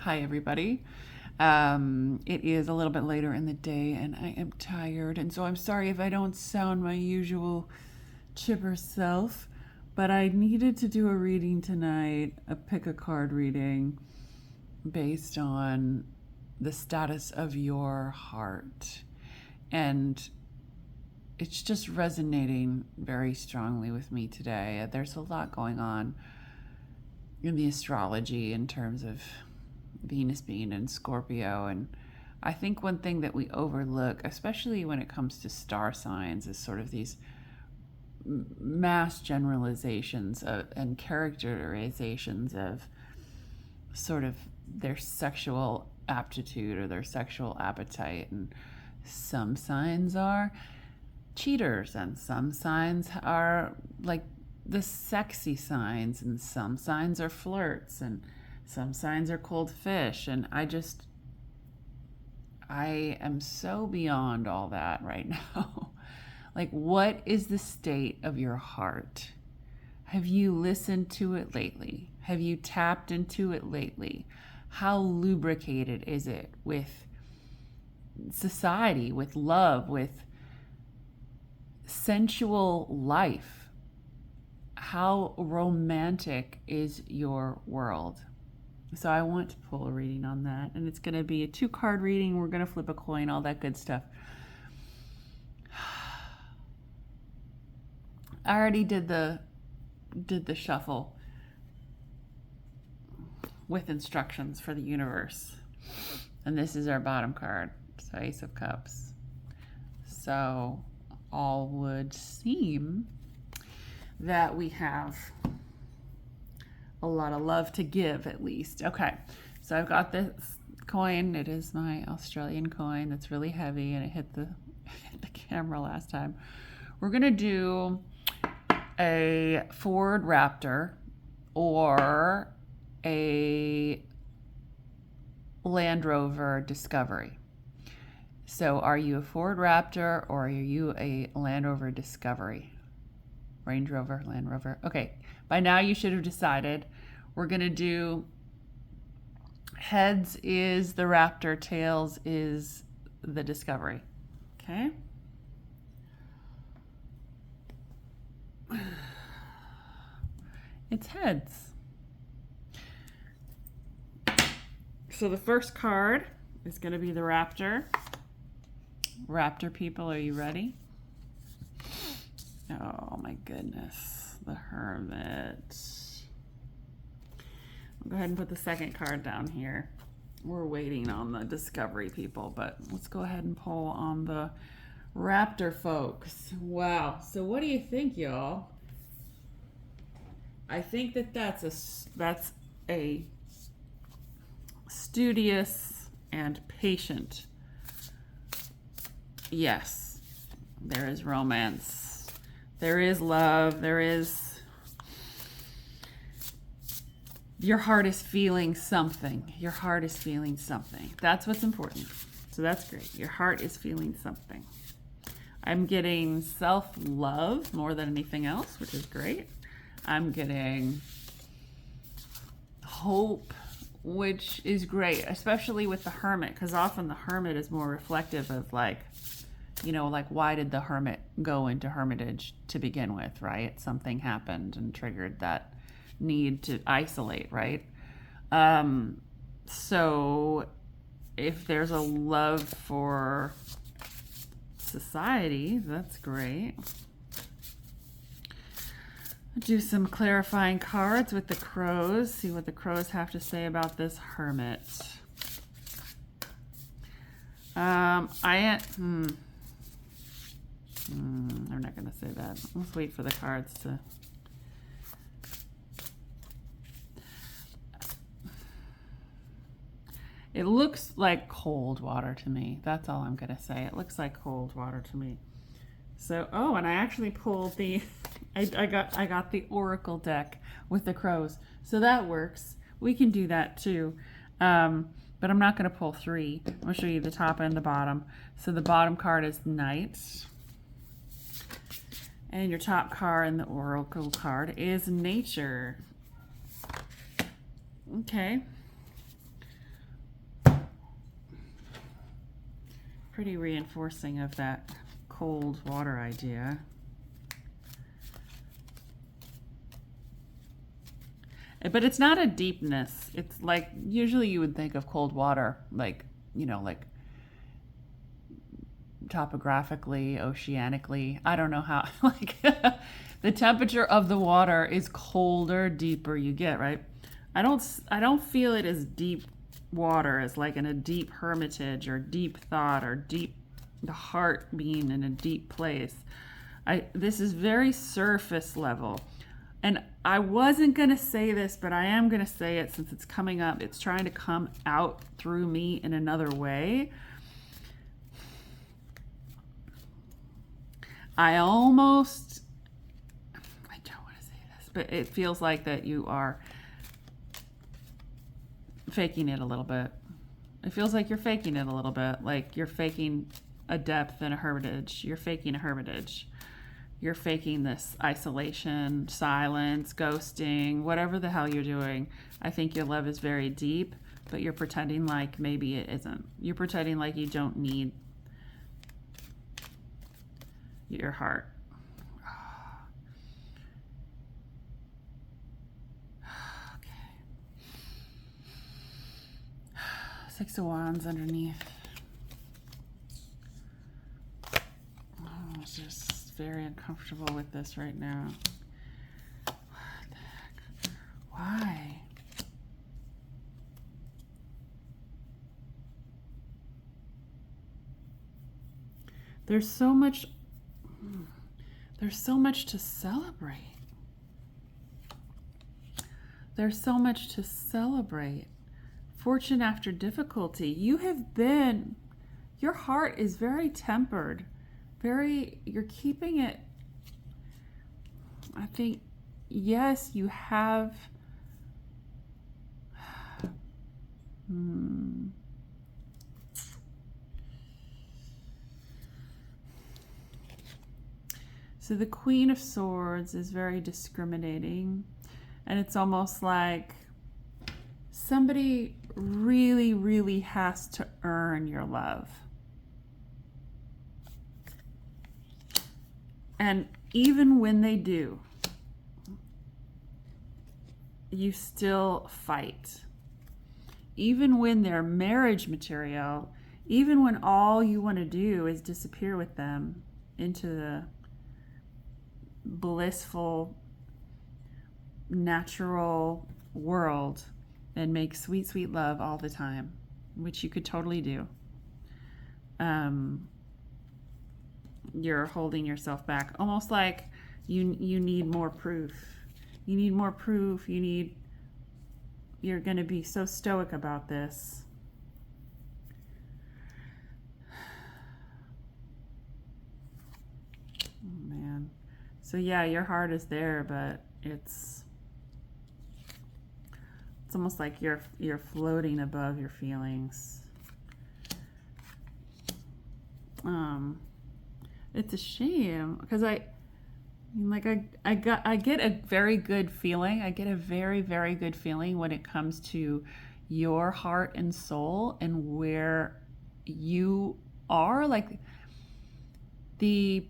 Hi, everybody. It is a little bit later in the day and I am tired, and so I'm sorry if I don't sound my usual chipper self, but I needed to do a reading tonight, a pick a card reading based on the status of your heart. And it's just resonating very strongly with me today. There's a lot going on in the astrology in terms of Venus being in Scorpio. And I think one thing that we overlook, especially when it comes to star signs, is sort of these mass generalizations and characterizations of sort of their sexual aptitude or their sexual appetite. And some signs are cheaters, and some signs are like the sexy signs, and some signs are flirts, and some signs are cold fish. And I am so beyond all that right now. Like, what is the state of your heart? Have you listened to it lately? Have you tapped into it lately? How lubricated is it with society, with love, with sensual life? How romantic is your world? So I want to pull a reading on that, and it's going to be a 2-card reading. We're going to flip a coin, all that good stuff. I already did the shuffle with instructions for the universe, and this is our bottom card, so Ace of Cups. So all would seem that we have a lot of love to give, at least. Okay, so I've got this coin. It is my Australian coin that's really heavy, and it hit the camera last time. We're gonna do a Ford Raptor or a Land Rover Discovery. So are you a Ford Raptor or are you a Land Rover Discovery? Range Rover, Land Rover. Okay, by now you should have decided. We're going to do heads is the Raptor, tails is the Discovery. Okay? It's heads. So the first card is going to be the Raptor. Raptor people, are you ready? Oh my goodness, the Hermit. I'll go ahead and put the second card down here. We're waiting on the Discovery people, but let's go ahead and pull on the Raptor folks. Wow, so what do you think, y'all? I think that's a studious and patient. Yes, there is romance. There is love. There is... Your heart is feeling something. Your heart is feeling something. That's what's important. So that's great. Your heart is feeling something. I'm getting self-love more than anything else, which is great. I'm getting hope, which is great, especially with the Hermit, because often the Hermit is more reflective of like why did the Hermit go into hermitage to begin with, right? Something happened and triggered that need to isolate, right? So if there's a love for society, that's great. Do some clarifying cards with the crows. See what the crows have to say about this Hermit. I'm not going to say that. Let's wait for the cards to... It looks like cold water to me. That's all I'm going to say. It looks like cold water to me. So, oh, and I actually pulled the... I got the Oracle deck with the crows. So that works. We can do that too. But I'm not going to pull 3. I'm going to show you the top and the bottom. So the bottom card is Knight. And your top card in the Oracle card is Nature. Okay. pretty reinforcing of that cold water idea. But it's not a deepness. It's like, usually you would think of cold water, like, like topographically, oceanically. I don't know how, like, the temperature of the water is colder, deeper you get, right? I don't feel it as deep water as like in a deep hermitage or deep thought or deep, the heart being in a deep place. This is very surface level. And I wasn't going to say this, but I am going to say it since it's coming up. It's trying to come out through me in another way. I don't want to say this, but it feels like that you are faking it a little bit. It feels like you're faking it a little bit, like you're faking a depth in a hermitage. You're faking a hermitage. You're faking this isolation, silence, ghosting, whatever the hell you're doing. I think your love is very deep, but you're pretending like maybe it isn't. You're pretending like you don't need your heart. Okay. Six of Wands underneath. It's just very uncomfortable with this right now. What the heck? Why? There's so much to celebrate. There's so much to celebrate. Fortune after difficulty. Your heart is very tempered. You're keeping it. I think, yes, you have. So the Queen of Swords is very discriminating, and it's almost like somebody really, really has to earn your love. And even when they do, you still fight. Even when they're marriage material, even when all you want to do is disappear with them into the blissful, natural world and make sweet, sweet love all the time, which you could totally do. You're holding yourself back, almost like you need more proof. You need more proof. You're going to be so stoic about this. Oh, man. So yeah, your heart is there, but it's almost like you're floating above your feelings. It's a shame because I get a very good feeling. I get a very, very good feeling when it comes to your heart and soul and where you are, like the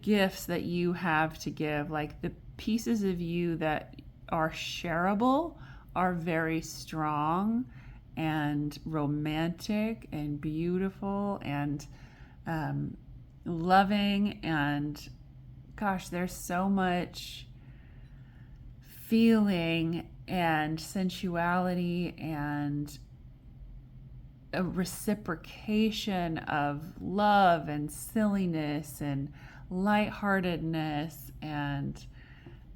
gifts that you have to give, like the pieces of you that are shareable are very strong and romantic and beautiful and loving, and gosh, there's so much feeling and sensuality and a reciprocation of love and silliness and lightheartedness and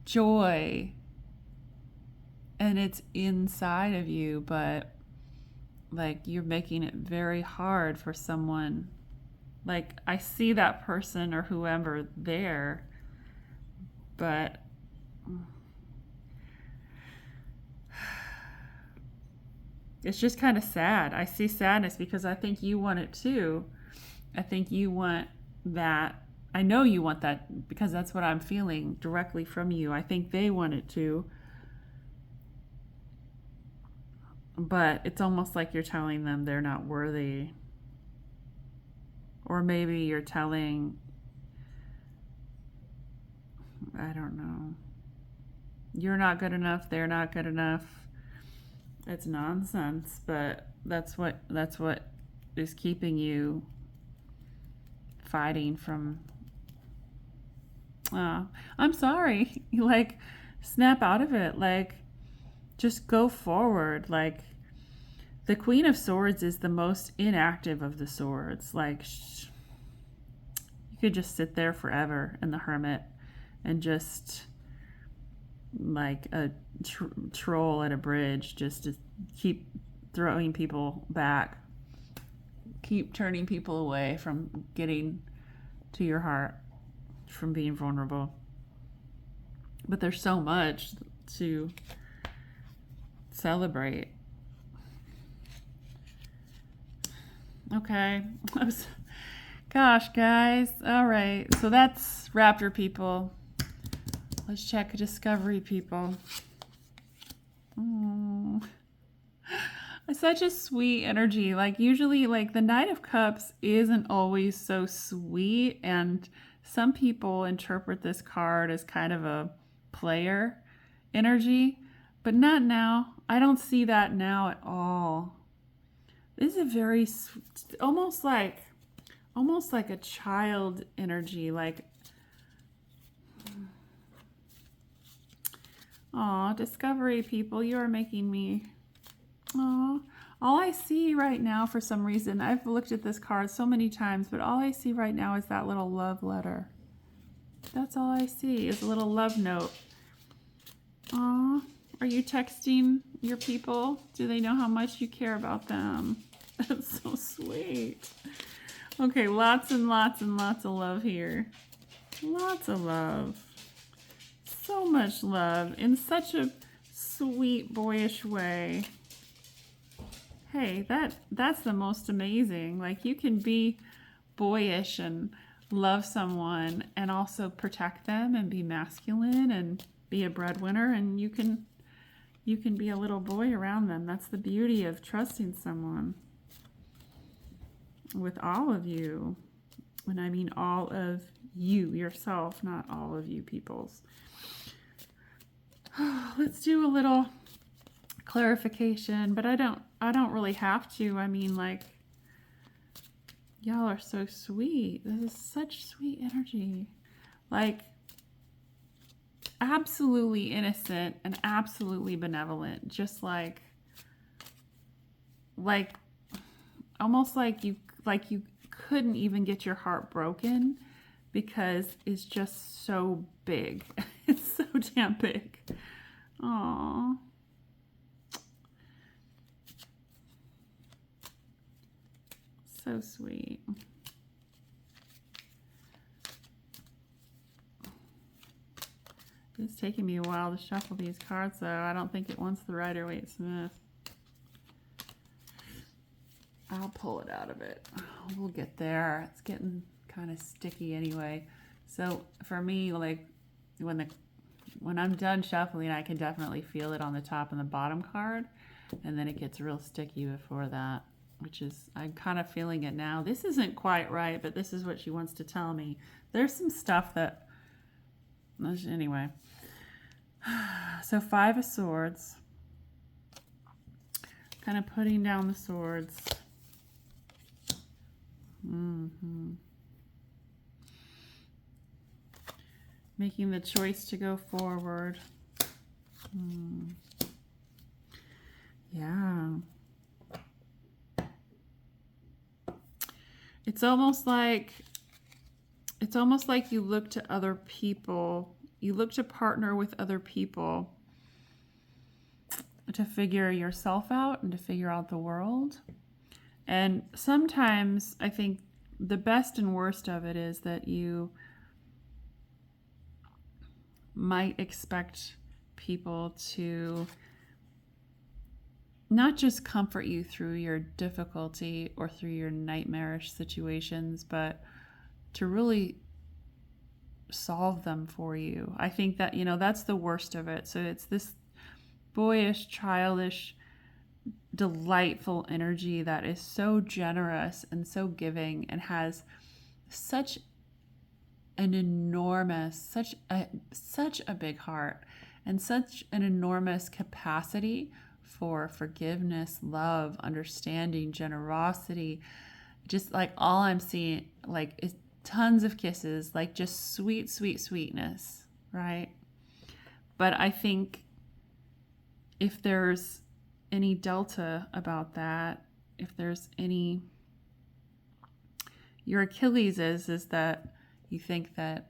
joy, and it's inside of you, but like you're making it very hard for someone. Like I see that person or whoever there, but it's just kind of sad. I see sadness because I think you want it too. I think you want that. I know you want that because that's what I'm feeling directly from you. I think they want it too. but it's almost like you're telling them they're not worthy. Or maybe you're telling, I don't know, you're not good enough, they're not good enough. It's nonsense, but that's what is keeping you fighting from. I'm sorry. Like, snap out of it. Like, just go forward. Like, the Queen of Swords is the most inactive of the swords. Like, you could just sit there forever in the Hermit and just like a troll at a bridge, just to keep throwing people back, keep turning people away from getting to your heart, from being vulnerable. But there's so much to celebrate. Okay. Gosh, guys. All right. So that's Raptor people. Let's check Discovery people. It's such a sweet energy. Like, usually, like, the Knight of Cups isn't always so sweet, and some people interpret this card as kind of a player energy, but not now. I don't see that now at all. This is a very almost like a child energy. Like, aw, Discovery people, you are making me. Aw, all I see right now, for some reason, I've looked at this card so many times, but all I see right now is that little love letter. That's all I see, is a little love note. Aw, are you texting your people? Do they know how much you care about them? That's so sweet. Okay, lots and lots and lots of love here. Lots of love. So much love in such a sweet, boyish way. Hey, that's the most amazing. Like, you can be boyish and love someone and also protect them and be masculine and be a breadwinner, and you can be a little boy around them. That's the beauty of trusting someone. With all of you. And I mean all of you yourself, not all of you peoples. Let's do a little clarification, but I don't really have to. I mean, like, y'all are so sweet. This is such sweet energy. Like, absolutely innocent and absolutely benevolent. Just like almost like you couldn't even get your heart broken because it's just so big. It's so damn big. Aww. So sweet. It's taking me a while to shuffle these cards, though. I don't think it wants the Rider-Waite-Smith. I'll pull it out of it. We'll get there. It's getting kind of sticky anyway. So for me, like, when I'm done shuffling, I can definitely feel it on the top and the bottom card, and then it gets real sticky before that, which is, I'm kind of feeling it now. This isn't quite right, but this is what she wants to tell me. There's some stuff that, anyway. So 5 of Swords, kind of putting down the swords. Making the choice to go forward. Yeah. It's almost like you look to other people. You look to partner with other people to figure yourself out and to figure out the world. And sometimes I think the best and worst of it is that you might expect people to not just comfort you through your difficulty or through your nightmarish situations, but to really solve them for you. I think that, that's the worst of it. So it's this boyish, childish delightful energy that is so generous and so giving and has such an enormous, such a big heart and such an enormous capacity for forgiveness, love, understanding, generosity. Just like all I'm seeing, like, is tons of kisses, like just sweet, sweet, sweetness, right? But I think if there's any delta about that, if there's any, your Achilles is that you think that,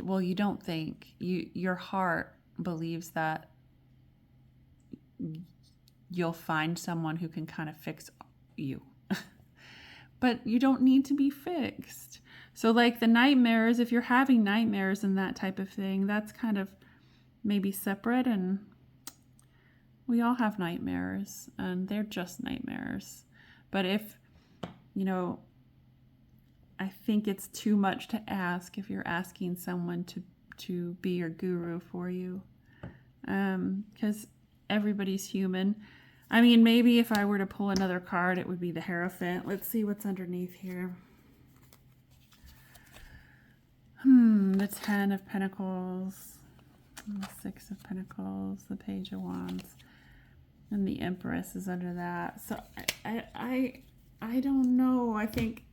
well, you don't think, your heart believes that you'll find someone who can kind of fix you. But you don't need to be fixed. So like the nightmares, if you're having nightmares and that type of thing, that's kind of maybe separate, and we all have nightmares and they're just nightmares. But if, I think it's too much to ask if you're asking someone to be your guru for you. Because everybody's human. I mean, maybe if I were to pull another card, it would be the Hierophant. Let's see what's underneath here. The Ten of Pentacles, the Six of Pentacles, the Page of Wands, and the Empress is under that. So I don't know. I think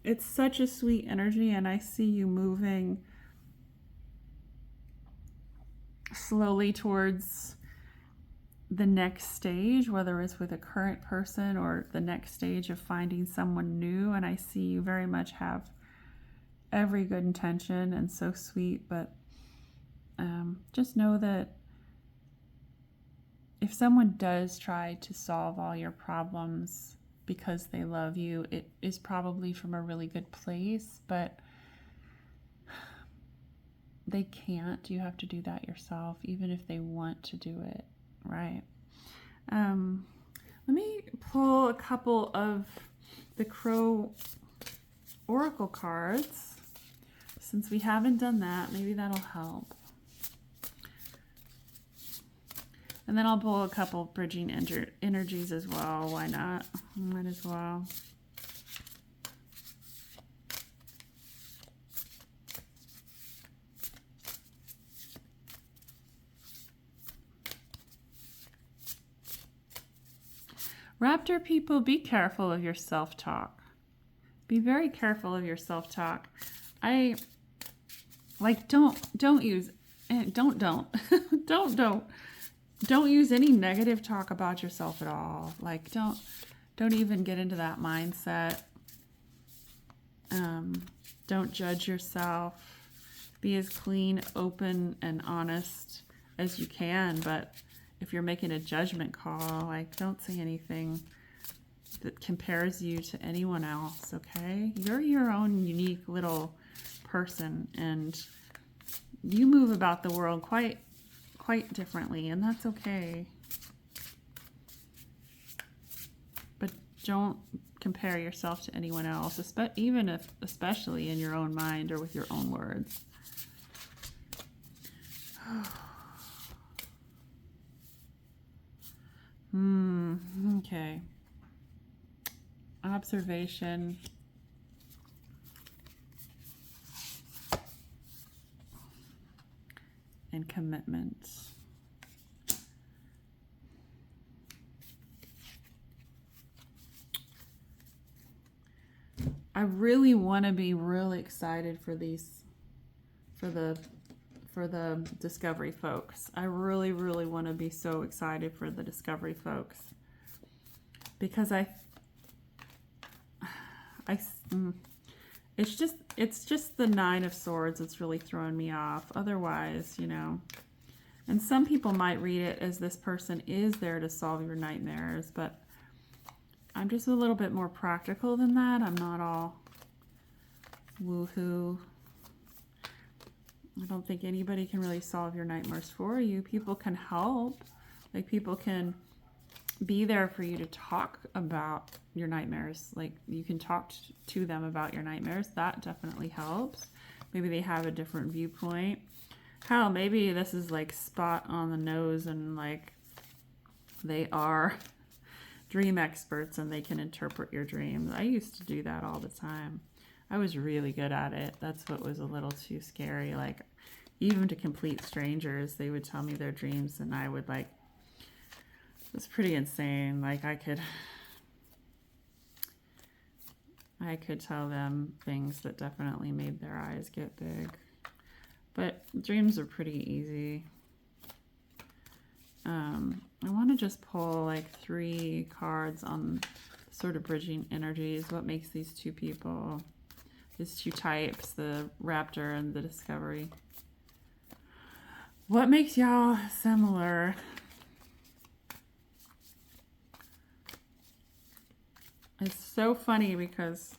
it's such a sweet energy, and I see you moving slowly towards the next stage, whether it's with a current person or the next stage of finding someone new. And I see you very much have every good intention and so sweet, but just know that if someone does try to solve all your problems because they love you, it is probably from a really good place, but they can't. You have to do that yourself, even if they want to do it, right? Let me pull a couple of the Crow Oracle cards. Since we haven't done that, maybe that'll help. And then I'll pull a couple bridging energies as well. Why not? Might as well. Raptor people, be careful of your self-talk. Be very careful of your self-talk. Don't use don't use any negative talk about yourself at all. Like don't even get into that mindset. Don't judge yourself. Be as clean, open, and honest as you can, but if you're making a judgment call, like, don't say anything that compares you to anyone else, okay? You're your own unique little person, and you move about the world quite differently, and that's okay. But don't compare yourself to anyone else, especially in your own mind or with your own words. Okay. Observation. And commitment. I really want to be really excited for these, for the Discovery folks. I really, really want to be so excited for the Discovery folks, because it's just the Nine of Swords that's really throwing me off. Otherwise, and some people might read it as this person is there to solve your nightmares, but I'm just a little bit more practical than that. I'm not all woohoo. I don't think anybody can really solve your nightmares for you. People can help. Like, people can be there for you to talk about your nightmares. Like, you can talk to them about your nightmares. That definitely helps. Maybe they have a different viewpoint. Hell, maybe this is like spot on the nose and like they are dream experts and they can interpret your dreams. I used to do that all the time. I was really good at it. That's what was a little too scary. Like, even to complete strangers, they would tell me their dreams and I would like, it was pretty insane. Like, I could tell them things that definitely made their eyes get big. But dreams are pretty easy. I want to just pull like 3 cards on sort of bridging energies. What makes these two people, these two types, the Raptor and the Discovery? What makes y'all similar? It's so funny because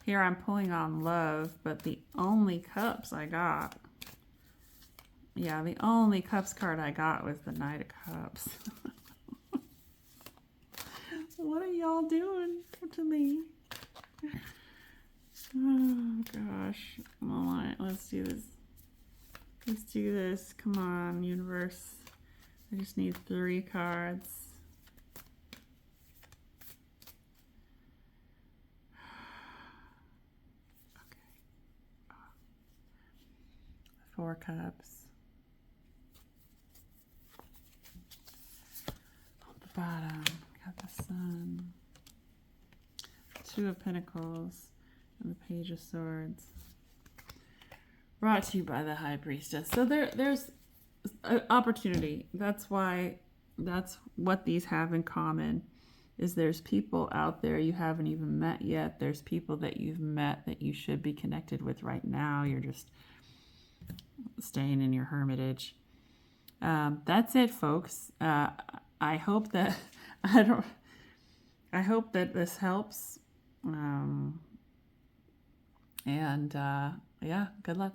here I'm pulling on love, but the only cups I got, yeah, the only cups card I got was the Knight of Cups. What are y'all doing to me? Oh gosh. All right, let's do this. Let's do this. Come on, universe. I just need 3 cards. Okay. 4 cups. On the bottom, got the Sun. 2 of Pentacles and the Page of Swords. Brought to you by the High Priestess. So there's an opportunity. That's what these have in common, is there's people out there you haven't even met yet. There's people that you've met that you should be connected with right now. You're just staying in your hermitage. That's it, folks. I hope that I hope that this helps. Yeah, good luck.